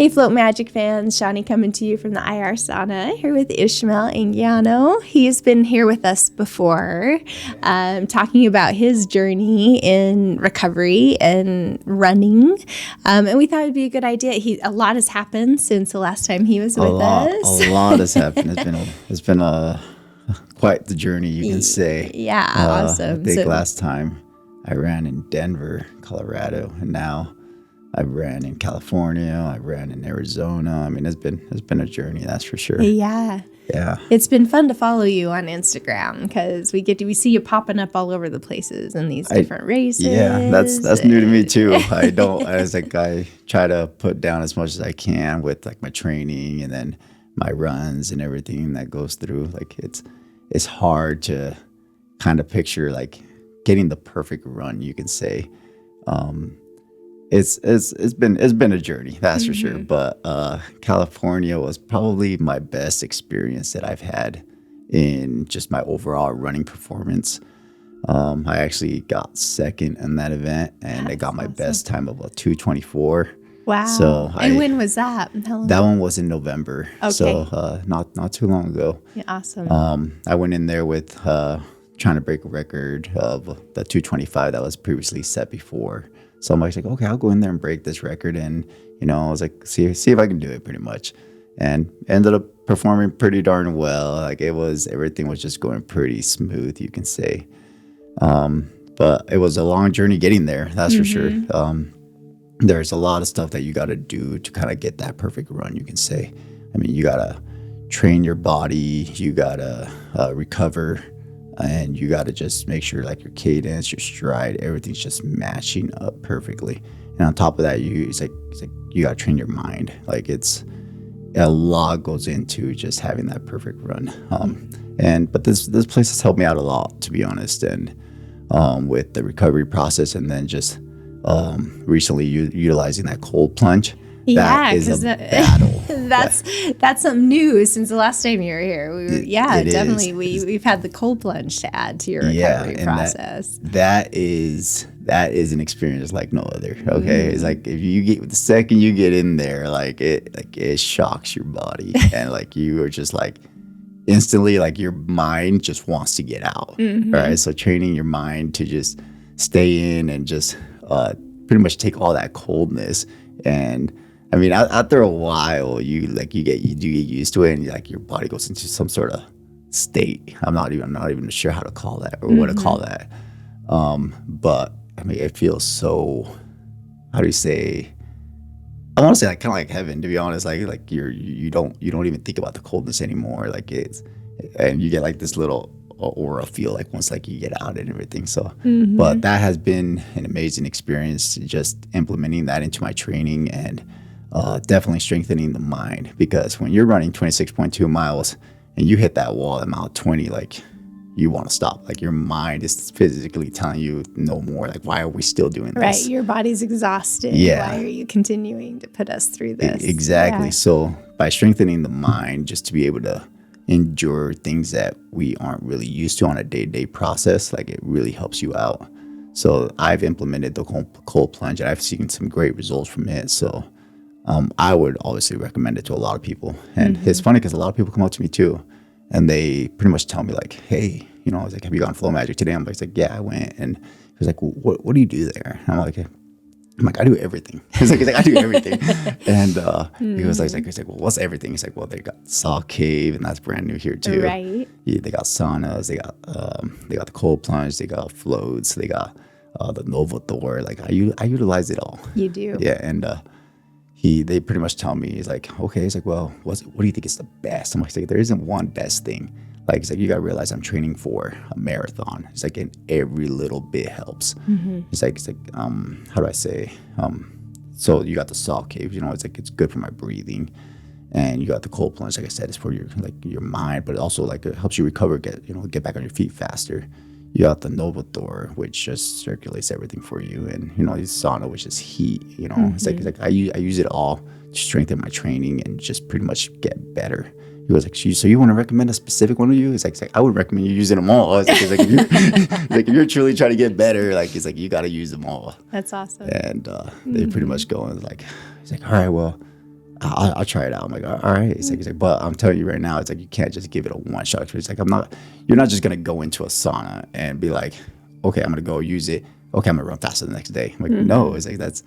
Hey, Float Magic fans, Shawnee coming to you from the IR Sauna here with Ishmael Anguiano. He's been here with us before, talking about his journey in recovery and running. And we thought it'd be a good idea. A lot has happened since the last time he was with us. A lot has happened. It's been quite the journey, you can say. Yeah, awesome. I think last time I ran in Denver, Colorado, and now I ran in California. I ran in Arizona. I mean, it's been a journey, that's for sure. Yeah. Yeah. It's been fun to follow you on Instagram because we see you popping up all over the places in these different races. Yeah, that's new to me too. I try to put down as much as I can with like my training and then my runs and everything that goes through. Like it's hard to kind of picture like getting the perfect run, you can say. It's been a journey, that's for sure. But California was probably my best experience that I've had in just my overall running performance. I actually got second in that event, and I got my best time of a 2:24. Wow! So and when was that? That one was in November. Okay. So not too long ago. Yeah, awesome. I went in there with trying to break a record of the 2:25 that was previously set before. So I'm like, okay, I'll go in there and break this record. And, I was like, see if I can do it pretty much. And ended up performing pretty darn well. Like everything was just going pretty smooth, you can say. But it was a long journey getting there, that's for sure. There's a lot of stuff that you got to do to kind of get that perfect run, you can say. I mean, you got to train your body, you got to recover, and you got to just make sure like your cadence, your stride, everything's just matching up perfectly. And on top of that, it's like you got to train your mind. Like it's a lot goes into just having that perfect run. But this place has helped me out a lot, to be honest. And with the recovery process, and then just recently utilizing that cold plunge. Yeah, because battle. that's something new since the last time you were here. Definitely. We've had the cold plunge to add to your recovery process. That is an experience like no other. Okay, it's like the second you get in there, it shocks your body, and like you are just like instantly like your mind just wants to get out. Right, so training your mind to just stay in and just pretty much take all that coldness. And I mean, after a while, you do get used to it, and like your body goes into some sort of state. I'm not even sure how to call that or what to call that. But I mean, it feels so. How do you say? I want to say like kind of like heaven, to be honest. Like you don't even think about the coldness anymore. Like and you get like this little aura feel like once like you get out and everything. So, but that has been an amazing experience, just implementing that into my training and definitely strengthening the mind, because when you're running 26.2 miles and you hit that wall at mile 20, like you want to stop. Like your mind is physically telling you no more. Like, why are we still doing this? Right. Your body's exhausted. Yeah. Why are you continuing to put us through this? Exactly. Yeah. So by strengthening the mind, just to be able to endure things that we aren't really used to on a day-to-day process, like it really helps you out. So I've implemented the cold plunge, and I've seen some great results from it. So I would obviously recommend it to a lot of people. And it's funny because a lot of people come up to me too, and they pretty much tell me like, hey, I was like, have you gone Flow Magic today? I'm like, yeah, I went. And he was like, well, what do you do there? And I'm like, I do everything. He's like, I do everything. And he was like, well, what's everything? He's like, well, they got Saw Cave, and that's brand new here too. Right. Yeah, they got saunas, they got the cold plunge, they got floats, they got the Nova Thor. Like I utilize it all. You do. Yeah, and they pretty much tell me, he's like, okay, he's like, well, what do you think is the best? I'm like, there isn't one best thing. Like, he's like, you gotta realize I'm training for a marathon. It's like, and every little bit helps. It's like, how do I say? So you got the Saw Cave, it's like, it's good for my breathing. And you got the cold plunge, like I said, it's for your mind, but it also like it helps you recover, get back on your feet faster. You got the Nova Thor, which just circulates everything for you, and the sauna, which is heat. It's like I use it all to strengthen my training and just pretty much get better. He was like, so you want to recommend a specific one to you? It's like I would recommend you using them all. It's like if you're truly trying to get better, like it's like you got to use them all. That's awesome. And they pretty much go and like, he's like, all right, well, I'll try it out. I'm like, all right. It's like, but I'm telling you right now, it's like you can't just give it a one shot. It's like you're not just gonna go into a sauna and be like, okay, I'm gonna go use it. Okay, I'm gonna run faster the next day. I'm like, no, it's like that's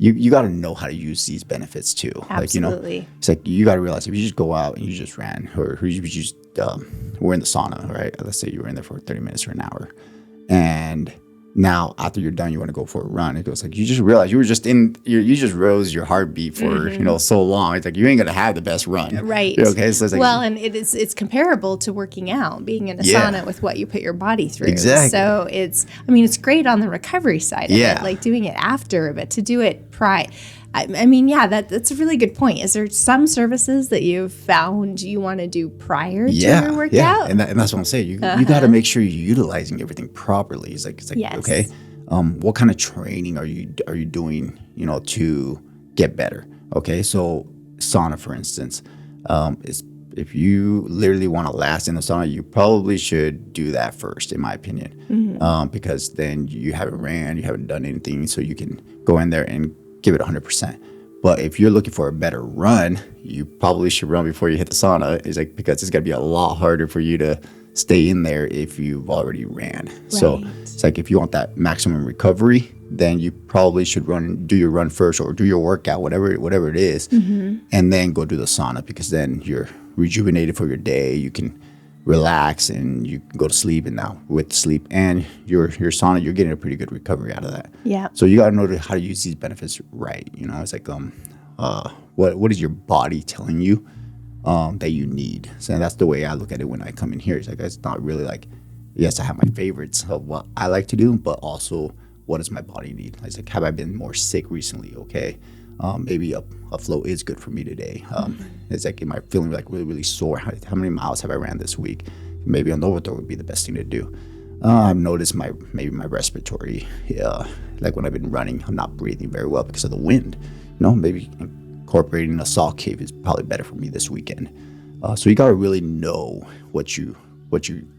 you got to know how to use these benefits too. Absolutely. Like, it's like you got to realize if you just go out and you just ran, or you just were in the sauna, right? Let's say you were in there for 30 minutes or an hour, and now after you're done you want to go for a run, it goes like you just realize you were just you just rose your heartbeat for so long. It's like you ain't gonna have the best run, right? Okay, so it's like, well, and it's comparable to working out, being in a sauna with what you put your body through. Exactly. So it's great on the recovery side of it, like doing it after, but to do it prior. That's a really good point. Is there some services that you've found you want to do prior to your workout? Yeah, and that's what I'm saying. You got to make sure you're utilizing everything properly. It's like yes. Okay, what kind of training are you doing, to get better? Okay, so sauna, for instance, if you literally want to last in the sauna, you probably should do that first, in my opinion, because then you haven't ran, you haven't done anything, so you can go in there and give it 100%. But if you're looking for a better run, you probably should run before you hit the sauna. It's like, because it's going to be a lot harder for you to stay in there if you've already ran. Right. So it's like, if you want that maximum recovery, then you probably should do your run first, or do your workout, whatever it is, and then go do the sauna, because then you're rejuvenated for your day. You can relax and you can go to sleep, and now with sleep and your sauna, you're getting a pretty good recovery out of that. Yeah. So you got to know how to use these benefits right. It's like what is your body telling you that you need? So that's the way I look at it when I come in here. It's like, it's not really like, yes, I have my favorites of what I like to do, but also what does my body need? It's like, have I been more sick recently? Okay. Maybe a flow is good for me today. It's like, am I feeling like really, really sore? How many miles have I ran this week? Maybe an overthrow would be the best thing to do. I've noticed my respiratory, like when I've been running, I'm not breathing very well because of the wind. Maybe incorporating a salt cave is probably better for me this weekend. So you got to really know what you're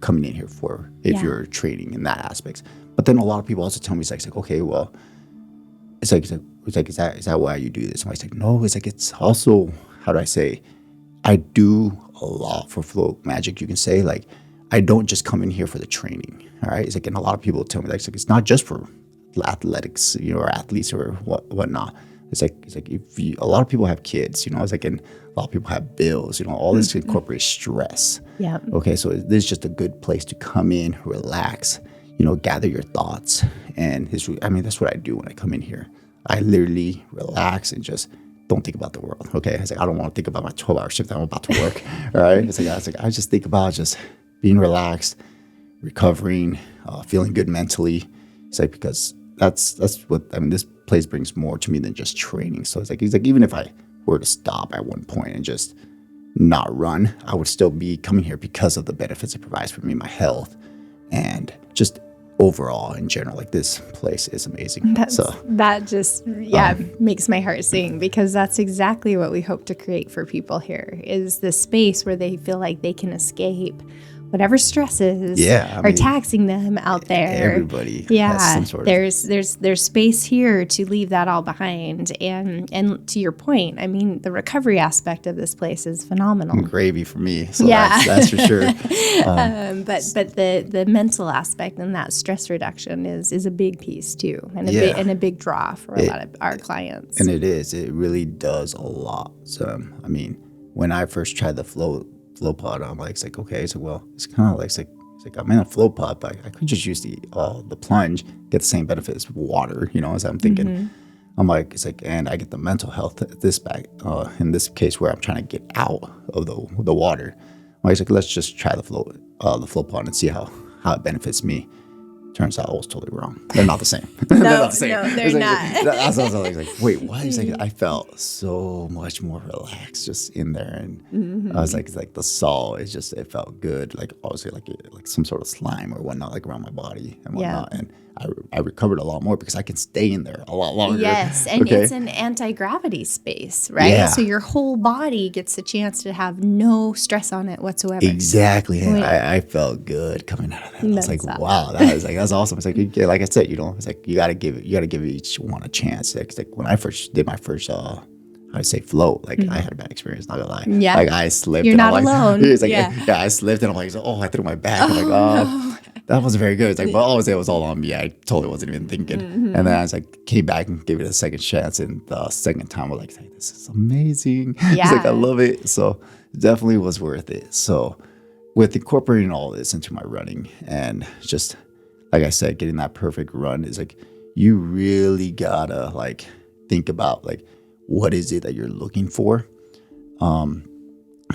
coming in here for if you're training in that aspect. But then a lot of people also tell me, it's like okay, well, is that why you do this? And I was like, no, it's also, how do I say, I do a lot for Flow Magic. You can say, like, I don't just come in here for the training. All right. It's like, and a lot of people tell me, like, it's not just for athletics, or athletes or whatnot. It's like a lot of people have kids, it's like, and a lot of people have bills, all this incorporates stress. Yeah. Okay. So this is just a good place to come in, relax, gather your thoughts. And that's what I do when I come in here. I literally relax and just don't think about the world. Okay. It's like, I don't want to think about my 12-hour shift that I'm about to work. All right. It's like, I just think about just being relaxed, recovering, feeling good mentally. It's like, because that's what, this place brings more to me than just training. So it's like, even if I were to stop at one point and just not run, I would still be coming here because of the benefits it provides for me, my health, and just overall in general. Like, this place is amazing. That just makes my heart sing, because that's exactly what we hope to create for people here, is the space where they feel like they can escape whatever stresses are taxing them out there. Everybody has some sort of... There's space here to leave that all behind. And to your point, the recovery aspect of this place is phenomenal. Gravy for me. So that's for sure. But the mental aspect and that stress reduction is a big piece too, and a big draw for a lot of our clients. And it really does a lot. So when I first tried the flow pod, I'm like, it's like, okay, so well, it's kind of like, it's like I'm in a flow pod, but I could just use the plunge, get the same benefit as water, as I'm thinking. I'm like, it's like, and I get the mental health in this case where I'm trying to get out of the water. I'm like, let's just try the flow pod and see how it benefits me. Turns out I was totally wrong. They're not the same. They're not the same. No, they're not. I was like, wait, what? It's like, I felt so much more relaxed just in there. And I was like, it's like the salt, it felt good. Like, obviously, like some sort of slime or whatnot, like around my body and whatnot. And I recovered a lot more because I can stay in there a lot longer. Yes, and it's an anti-gravity space, right? Yeah. So your whole body gets a chance to have no stress on it whatsoever. Exactly. And I felt good coming out of that. I was like, wow, that's awesome. It's like, like I said, it's like you gotta give each one a chance. It's like when I first did my first I'd say float. Like I had a bad experience, not gonna lie. Yeah. Like I slipped. You're and not I'm like, alone. It's like, Yeah. I slipped and I'm like, oh, I threw my back. I'm like, oh, that wasn't very good. It's like, but obviously it was all on me. I totally wasn't even thinking. And then I was like, came back and gave it a second chance. And the second time I was like, hey, this is amazing. Yeah. It's like, I love it. So definitely was worth it. So with incorporating all this into my running and just, like I said, getting that perfect run is like, you really gotta like think about like, what is it that you're looking for?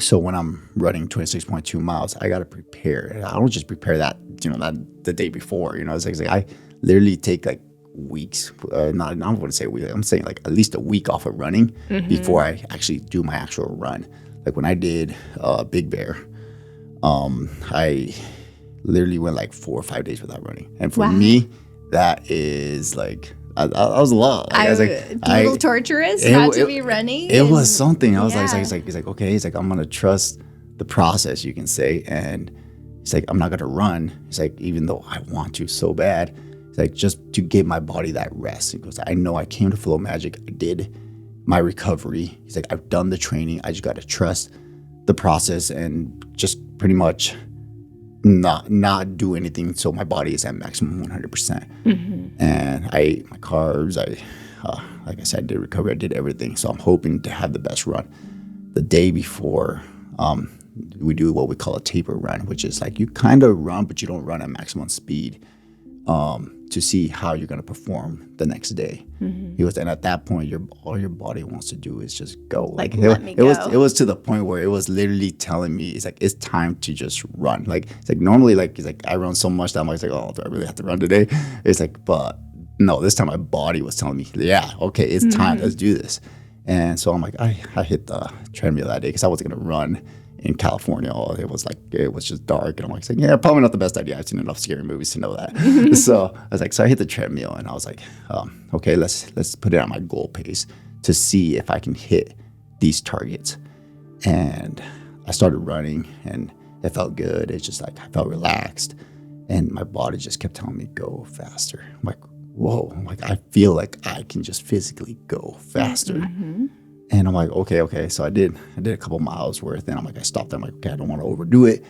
So when I'm running 26.2 miles, I got to prepare. And I don't just prepare that, that the day before, it's like I literally take like weeks, I don't want to say weeks, I'm saying like at least a week off of running before I actually do my actual run. Like when I did Big Bear, I literally went like 4 or 5 days without running. And for me, that is like, I was a lot. Like, I was like, a little torturous not to be running. It was something. I was like, he's like, okay. He's like, I'm gonna trust the process, you can say. And he's like, I'm not gonna run. He's like, even though I want to so bad. He's like, just to give my body that rest. He goes, I know I came to Flow Magic. I did my recovery. He's like, I've done the training. I just gotta trust the process and just pretty much not do anything so my body is at maximum 100%. And I ate my carbs. Like I said, I did recovery. I did everything. So I'm hoping to have the best run. The day before, we do what we call a taper run, which is like you kind of run, but you don't run at maximum speed to see how you're going to perform the next day. And at that point, all your body wants to do is just go. Like let me go. It was to the point where it was literally telling me, it's like, it's time to just run. Like, it's like normally, like, it's like I run so much that I'm like, oh, do I really have to run today? It's like, but no, this time my body was telling me, yeah, okay, it's time. Let's do this. And so I'm like, I hit the treadmill that day because I wasn't going to run in California. It was just dark. And I'm like, yeah, probably not the best idea. I've seen enough scary movies to know that. So I was like, so I hit the treadmill and I was like, okay, let's put it on my goal pace to see if I can hit these targets. And I started running and it felt good. It's just like, I felt relaxed and my body just kept telling me, go faster. I'm like, whoa, I'm like, I feel like I can just physically go faster. And I'm like, okay. So I did a couple miles worth, and I'm like, I stopped. I'm like, okay, I don't want to overdo it.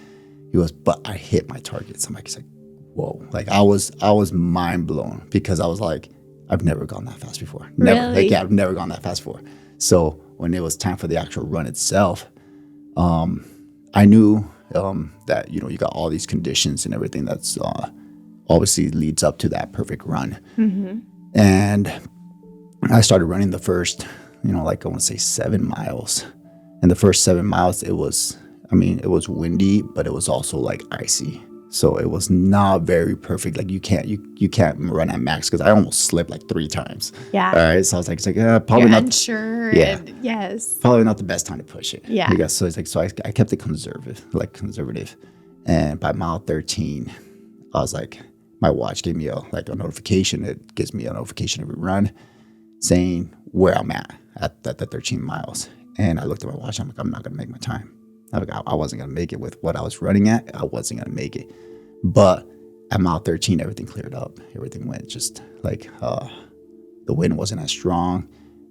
He goes, but I hit my targets. I'm like, he's like, whoa. Like I was mind blown because I was like, I've never gone that fast before. Never. Really? Like, yeah, I've never gone that fast before. So when it was time for the actual run itself, I knew that, you got all these conditions and everything that's obviously leads up to that perfect run. And I started running the first, like I want to say 7 miles. And the first 7 miles, it was windy, but it was also like icy. So it was not very perfect. Like you can't run at max because I almost slipped like 3 times. Yeah. All right. So I was like, probably You're not. unsure. Yeah. Yes. Probably not the best time to push it. Yeah. Because so it's like, so I kept it conservative. And by mile 13, I was like, my watch gave me a notification. It gives me a notification every run saying where I'm at the 13 miles. And I looked at my watch. I'm like, I'm not going to make my time. I wasn't going to make it with what I was running at. I wasn't going to make it. But at mile 13, everything cleared up. Everything went just like the wind wasn't as strong.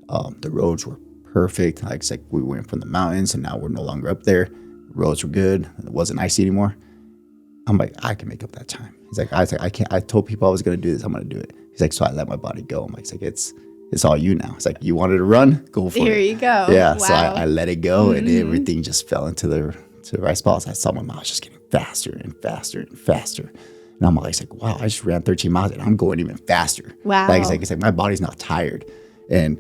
The roads were perfect. Like it's like we went from the mountains and now we're no longer up there. Roads were good. It wasn't icy anymore. I'm like, I can make up that time. He's like, I can't. I told people I was going to do this. I'm going to do it. He's like, so I let my body go. I'm like, it's all you now. It's like, you wanted to run? Go for it. Here you go. Yeah. Wow. So I let it go and everything just fell into the right spots. I saw my miles just getting faster and faster and faster. And I'm always like, wow, I just ran 13 miles and I'm going even faster. Wow. Like, it's like my body's not tired. And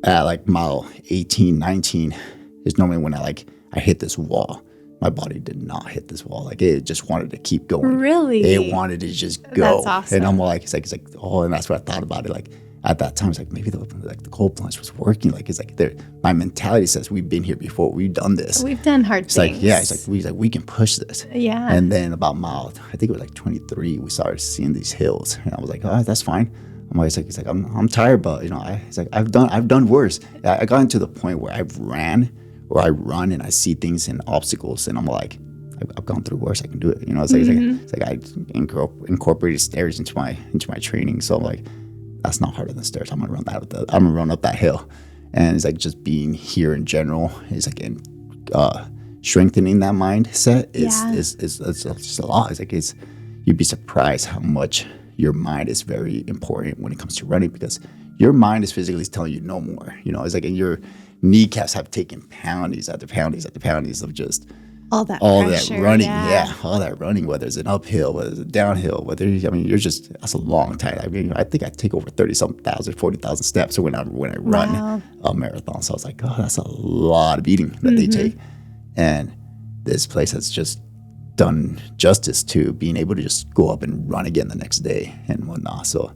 at like mile 18, 19 is normally when I hit this wall. My body did not hit this wall. Like it just wanted to keep going. Really? It wanted to just go. That's awesome. And I'm like, it's like, oh, and that's what I thought about it. Like at that time, it's like maybe the cold plunge was working. Like it's like my mentality says we've been here before. We've done this. We've done hard It's things. like, yeah, it's like we can push this. Yeah. And then about mile, I think it was like 23, we started seeing these hills. And I was like, oh, that's fine. I'm always like, it's like I'm tired, but it's like I've done worse. I got into the point where I run and I see things and obstacles and I'm like, I've gone through worse. I can do it. It's like I incorporated stairs into my training. So I'm like, that's not harder than stairs. I'm gonna run up that hill. And it's like just being here in general is like strengthening that mindset is just a lot. It's like you'd be surprised how much your mind is very important when it comes to running, because your mind is physically telling you no more. You know, it's like your kneecaps have taken poundings after poundings after poundings of just all that running. Yeah, all that running, whether it's an uphill, whether it's a downhill, that's a long time. I mean, I think I take over 30,000, 40,000 steps when I run a marathon. So I was like, oh, that's a lot of eating that they take. And this place has just done justice to being able to just go up and run again the next day and whatnot. So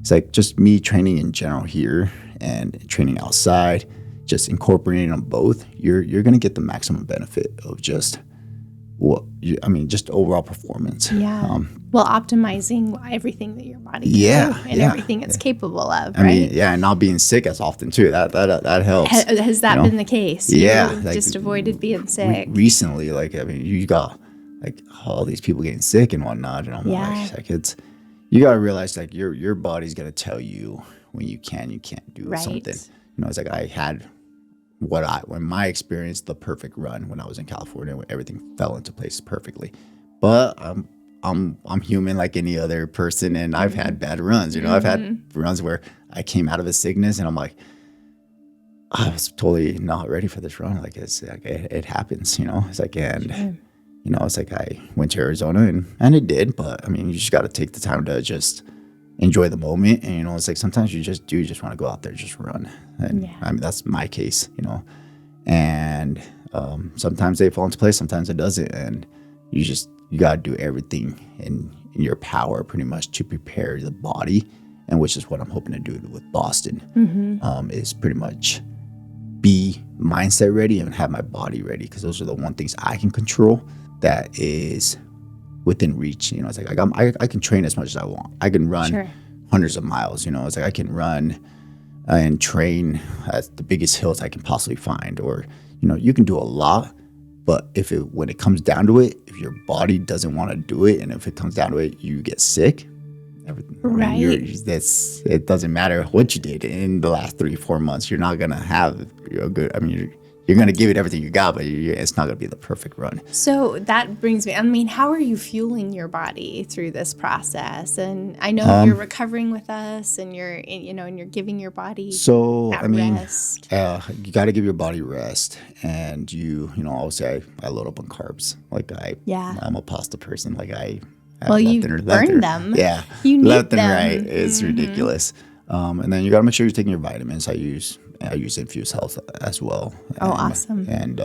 it's like just me training in general here and training outside, just incorporating them both. You're going to get the maximum benefit of just just overall performance. Yeah. Optimizing everything that your body can do and everything it's capable of, right? I mean, and not being sick as often too. That helps. Has that been the case? Yeah. You just avoided being sick. Recently, you got like all these people getting sick and whatnot, and I'm like you gotta realize like your body's gonna tell you when you can't do something. You know, it's like I had when my experience, the perfect run when I was in California, when everything fell into place perfectly. But I'm human like any other person, and I've had bad runs. You know, I've had runs where I came out of a sickness and I'm like, I was totally not ready for this run. Like it happens, you know. It's like you know, it's like I went to Arizona and it did, but I mean, you just got to take the time to just enjoy the moment. And, you know, it's like sometimes you just want to go out there and just run. And I mean, that's my case, you know, and sometimes they fall into place, sometimes it doesn't. And you got to do everything in your power pretty much to prepare the body. And which is what I'm hoping to do with Boston, is pretty much be mindset ready and have my body ready. Because those are the one things I can control that is within reach. You know, it's like I can train as much as I want. I can run hundreds of miles. You know, it's like I can run and train at the biggest hills I can possibly find. Or, you know, you can do a lot, but when it comes down to it, if your body doesn't want to do it, and if it comes down to it, you get sick. It doesn't matter what you did in the last 3-4 months. You're not gonna have a good. I mean, you're going to give it everything you got, but it's not going to be the perfect run. So that brings me, I mean, how are you fueling your body through this process? And I know you're recovering with us and you're giving your body rest. You got to give your body rest. And obviously I load up on carbs. Like I'm a pasta person. Like you burn them. Yeah. You need left them. and right. It's ridiculous. And then you got to make sure you're taking your vitamins. I use Infuse Health as well. Awesome. And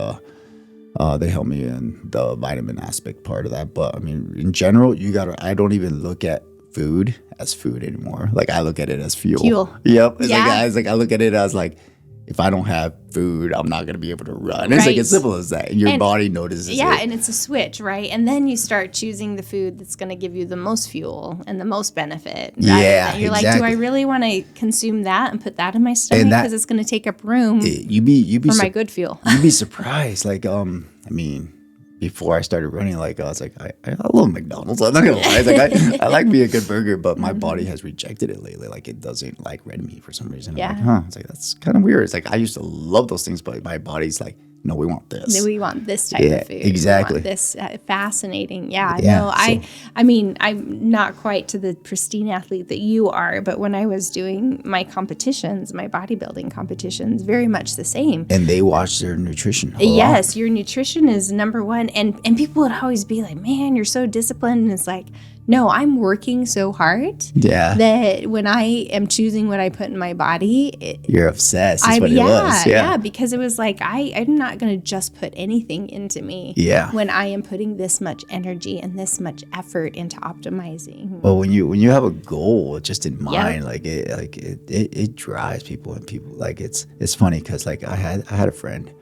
they help me in the vitamin aspect part of that. But I mean, in general, I don't even look at food as food anymore. Like I look at it as fuel. Yep. I look at it as like, if I don't have food, I'm not going to be able to run. It's like as simple as that. And your body notices it. Yeah, and it's a switch, right? And then you start choosing the food that's going to give you the most fuel and the most benefit. Yeah, you're like, do I really want to consume that and put that in my stomach? Because it's going to take up room for my good fuel. You'd be surprised. Like, I mean, before I started running, like I was like, I love McDonald's. I'm not gonna lie. It's like I like me a good burger, but my body has rejected it lately. Like it doesn't like red meat for some reason. Yeah. I'm like, It's like that's kind of weird. It's like I used to love those things, but my body's like, no, we want this. We want this type of food. Exactly. We want this fascinating. Yeah. No, I mean, I'm not quite to the pristine athlete that you are, but when I was doing my competitions, my bodybuilding competitions, very much the same. And they watch their nutrition. Yes, your nutrition is number one. And people would always be like, man, you're so disciplined. And it's like, no, I'm working so hard that when I am choosing what I put in my body, you're obsessed. That's what it was. Yeah, because it was like I'm not going to just put anything into me. Yeah. When I am putting this much energy and this much effort into optimizing. Well, when you have a goal just in mind, it drives people, and people like it's funny because like I had a friend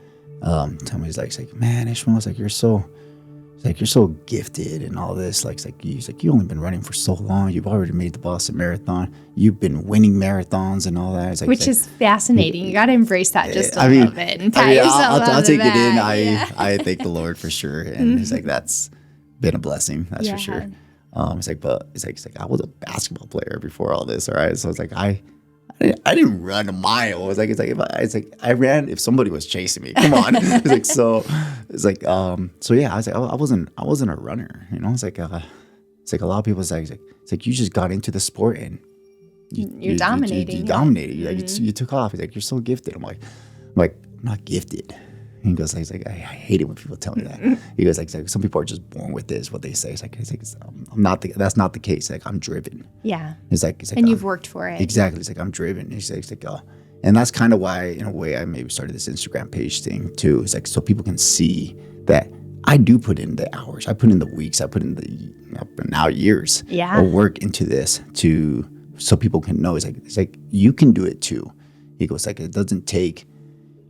tell me he's like man, Ishmael, it's like you're so gifted and all this. He's like, you only been running for so long. You've already made the Boston Marathon. You've been winning marathons and all that. Which is fascinating. You got to embrace that just a little bit and pat yourself I'll take it in. I thank the Lord for sure. And he's like, that's been a blessing. That's for sure. He's like, I was a basketball player before all this. All right. So it's like, I I didn't run a mile. It's like I ran if somebody was chasing me. Come on. It's like so. It's like So yeah, I was like I wasn't a runner. You know, it's like a lot of people say it's like you just got into the sport and you're dominating. You dominated. You took off. He's like, you're so gifted. I'm like, I'm not gifted. He goes, he's like, I hate it when people tell me that. He goes, like, some people are just born with this, what they say. It's like I'm not. That's not the case. Like, I'm driven. Yeah. He's like, and you've worked for it. Exactly. He's like, I'm driven. He's like, and that's kind of why, in a way, I maybe started this Instagram page thing too. It's like so people can see that I do put in the hours. I put in the weeks. I put in the now years of work into this so people can know. It's like you can do it too. He goes, like, it doesn't take,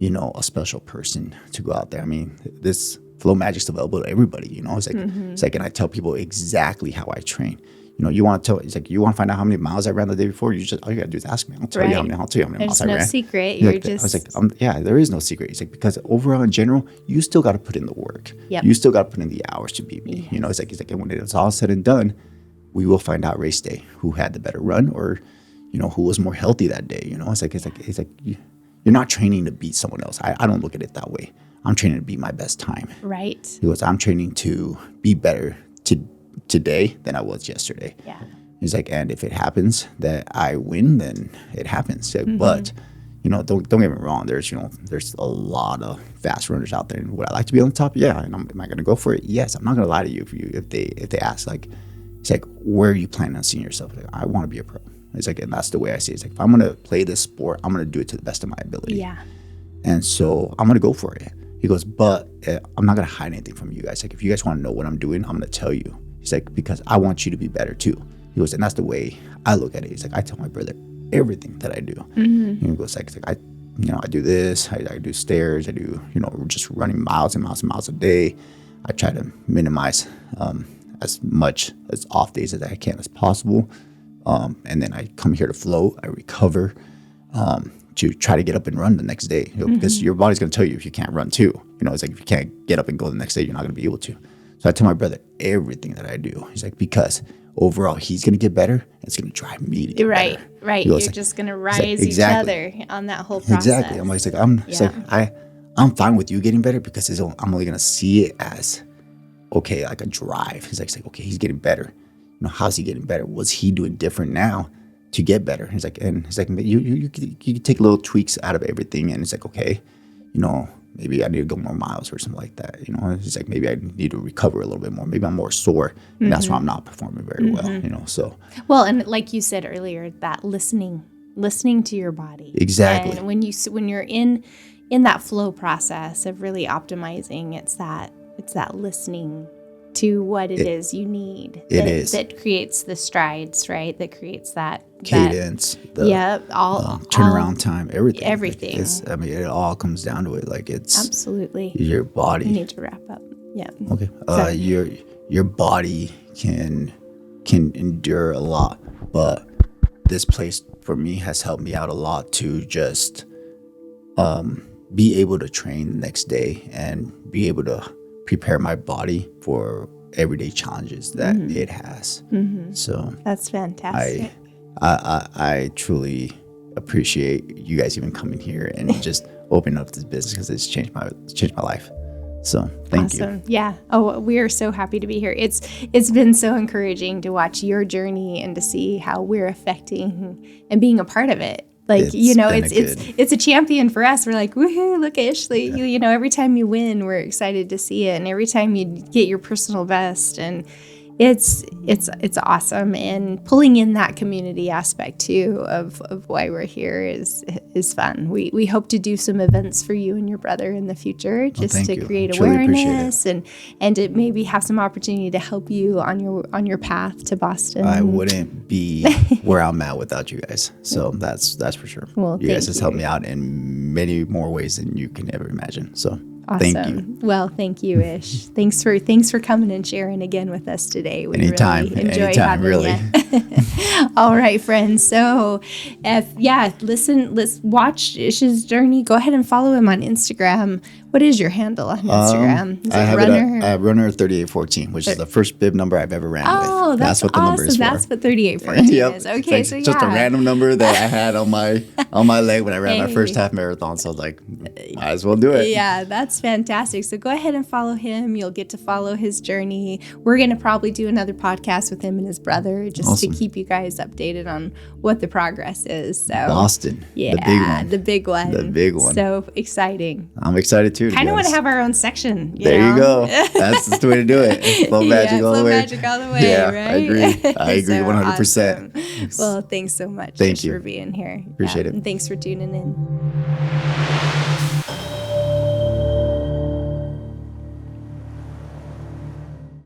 a special person to go out there. I mean, this flow magic's available to everybody, It's like, it's like, and I tell people exactly how I train. You want to tell, it's like, you want to find out how many miles I ran the day before? All you got to do is ask me. I'll tell you how many miles I ran. There's no secret. I was like, there is no secret. It's like, because overall in general, you still got to put in the work. Yep. You still got to put in the hours to beat me. Yes. It's like, and when it's all said and done, we will find out race day who had the better run or, who was more healthy that day. It's like, you're not training to beat someone else. I don't look at it that way. I'm training to beat my best time. Right. He goes, I'm training to be better today than I was yesterday. Yeah. He's like, and if it happens that I win, then it happens. But, don't get me wrong. There's a lot of fast runners out there. And would I like to be on the top? Yeah. And am I going to go for it? Yes. I'm not going to lie to you if they ask, like, it's like, where are you planning on seeing yourself? Like, I want to be a pro. It's like, and that's the way I see it. It's like, if I'm going to play this sport, I'm going to do it to the best of my ability. Yeah. And so I'm going to go for it. He goes, but I'm not going to hide anything from you guys. Like, if you guys want to know what I'm doing, I'm going to tell you. He's like, because I want you to be better too. He goes, and that's the way I look at it. He's like, I tell my brother everything that I do. Mm-hmm. He goes, like, I do this, I do stairs, I do, just running miles and miles and miles a day. I try to minimize as much as off days as I can as possible. And then I come here to flow, I recover, to try to get up and run the next day, because your body's going to tell you if you can't run too. It's like, if you can't get up and go the next day, you're not going to be able to. So I tell my brother everything that I do. He's like, because overall he's going to get better. It's going to drive me to get better. Right. You're just going to rise each other on that whole process. Exactly. I'm fine with you getting better because I'm only going to see it as, okay, like a drive. He's like, okay, he's getting better. How's he getting better? What's he doing different now to get better? He's like, you can take little tweaks out of everything. And it's like, okay, maybe I need to go more miles or something like that. It's like, maybe I need to recover a little bit more. Maybe I'm more sore. And that's why I'm not performing very well, so. Well, and like you said earlier, that listening to your body. Exactly. And when you're in that flow process of really optimizing, it's that listening to what it is you need. That creates the strides, right? That creates that cadence. All turnaround time, everything. Everything. It all comes down to it. Like, it's absolutely your body. You need to wrap up. Yeah. Okay. Your body can endure a lot, but this place for me has helped me out a lot to just be able to train the next day and be able to prepare my body for everyday challenges that it has. So that's fantastic. I truly appreciate you guys even coming here and just opening up this business, because it's changed my life. So thank you. Yeah. Oh, we are so happy to be here. It's been so encouraging to watch your journey and to see how we're affecting and being a part of it. Like, it's a champion for us. We're like, woohoo, look at Ashley. Yeah. Every time you win, we're excited to see it. And every time you get your personal best, and it's awesome. And pulling in that community aspect too of why we're here is fun. We hope to do some events for you and your brother in the future, just to create awareness and to maybe have some opportunity to help you on your path to Boston. I wouldn't be where I'm at without you guys. So that's for sure. Well, you guys has helped me out in many more ways than you can ever imagine. So awesome. Thank you. Well, thank you, Ish. Thanks for coming and sharing again with us today. We anytime, really enjoy having you. All right, friends. So let's watch Ish's journey. Go ahead and follow him on Instagram. What is your handle on Instagram? Is I it have Runner? it at Runner 3814, which is the first bib number I've ever ran Oh, with. that's what the awesome. number is for. That's what 3814 Yep. is. Okay, It's so just a random number that I had on my leg when I ran my Hey. first half marathon. So I was like, might as well do it. Yeah, that's fantastic. So go ahead and follow him. You'll get to follow his journey. We're going to probably do another podcast with him and his brother just Awesome. to keep you guys updated on what the progress is. So Boston. yeah, The big one. The big one. The big one. So exciting. I'm excited too. Kind of want to have our own section. There you go. That's the way to do it. Flow magic all the way. Magic all the way, Yeah, right? I agree. I agree So 100%. awesome. Well, thanks so much Thank Ish, you. for being here. Appreciate it. And thanks for tuning in.